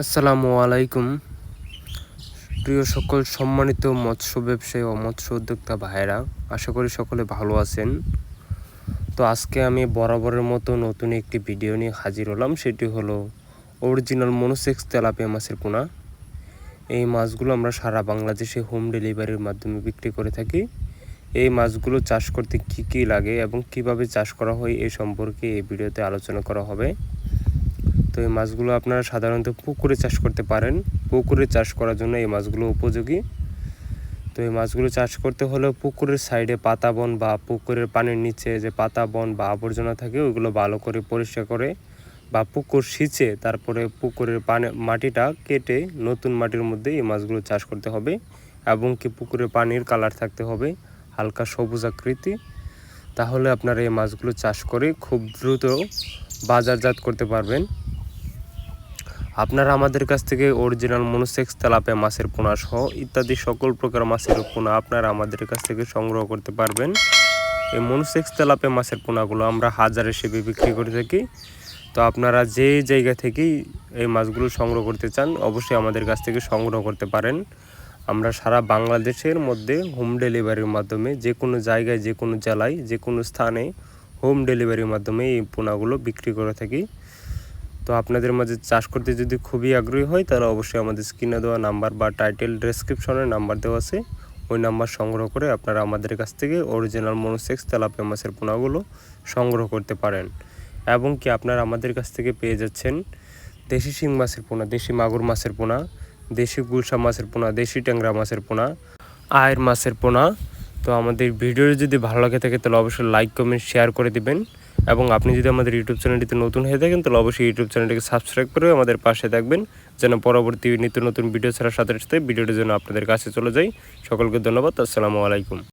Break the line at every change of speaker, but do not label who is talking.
আসসালামু আলাইকুম। প্রিয় সকল সম্মানিত মৎস্য ব্যবসায়ী ও মৎস্য উদ্যোক্তা ভাইয়েরা, আশা করি সকলে ভালো আছেন। তো আজকে আমি বরাবরের মতো নতুন একটি ভিডিও নিয়ে হাজির হলাম। সেটি হলো অরিজিনাল মনোসেক্স তেলাপিয়া মাছের পোনা। এই মাছগুলো আমরা সারা বাংলাদেশে হোম ডেলিভারির মাধ্যমে বিক্রি করে থাকি। এই মাছগুলো চাষ করতে কী কী লাগে এবং কিভাবে চাষ করা হয় এই সম্পর্কে এই ভিডিওতে আলোচনা করা হবে। তো এই মাছগুলো আপনারা সাধারণত পুকুরে চাষ করতে পারেন। পুকুরে চাষ করার জন্য এই মাছগুলো উপযোগী। তো এই মাছগুলো চাষ করতে হলে পুকুরের সাইডে পাতা বন বা পুকুরের পানির নিচে যে পাতা বন বা আবর্জনা থাকে ওইগুলো ভালো করে পরিষ্কার করে বা পুকুর সিঁচে তারপরে পুকুরের মাটিটা কেটে নতুন মাটির মধ্যে এই মাছগুলো চাষ করতে হবে এবং কি পুকুরের পানির কালার থাকতে হবে হালকা সবুজ আকৃতি। তাহলে আপনারা এই মাছগুলো চাষ করে খুব দ্রুত বাজারজাত করতে পারবেন। আপনারা আমাদের কাছ থেকে অরিজিনাল মনোসেক্স তেলাপিয়া মাছের পোনা সহ ইত্যাদি সকল প্রকার মাছের পোনা আপনারা আমাদের কাছ থেকে সংগ্রহ করতে পারবেন। এই মনোসেক্স তেলাপিয়া মাছের পোনাগুলো আমরা হাজার হিসেবে বিক্রি করে থাকি। তো আপনারা যে জায়গা থেকেই এই মাছগুলো সংগ্রহ করতে চান অবশ্যই আমাদের কাছ থেকে সংগ্রহ করতে পারেন। আমরা সারা বাংলাদেশের মধ্যে হোম ডেলিভারির মাধ্যমে যে কোনো জায়গায় যে কোনো জেলায় যে কোনো স্থানে হোম ডেলিভারির মাধ্যমে এই পোনাগুলো বিক্রি করে থাকি। তো আপনাদের মাঝে চাষ করতে যদি খুবই আগ্রহী হয় তাহলে অবশ্যই আমাদের স্ক্রিনে দেওয়া নাম্বার বা টাইটেল ডেসক্রিপশনে নাম্বার দেওয়া আছে, ওই নাম্বার সংগ্রহ করে আপনারা আমাদের কাছ থেকে অরিজিনাল মনোসেক্স তেলাপিয়া মাছের পোনাগুলো সংগ্রহ করতে পারেন। এবং কি আপনারা আমাদের কাছ থেকে পেয়ে যাচ্ছেন দেশি শিং মাছের পোনা, দেশি মাগুর মাছের পোনা, দেশি গুলশা মাছের পোনা, দেশি ট্যাংরা মাছের পোনা, আয়ের মাছের পোনা। তো আমাদের ভিডিও যদি ভালো লাগে থাকে তাহলে অবশ্যই লাইক কমেন্ট শেয়ার করে দিবেন। এবং আপনি যদি আমাদের ইউটিউব চ্যানেলটিতে নতুন হয়ে থাকেন তাহলে অবশ্যই ইউটিউব চ্যানেলটিকে সাবস্ক্রাইব করে আমাদের পাশে থাকবেন, যেন পরবর্তী নিত্য নতুন ভিডিও ছাড়ার সাথে সাথে ভিডিওটি যেন আপনাদের কাছে চলে যায়। সকলকে ধন্যবাদ। আসসালামু আলাইকুম।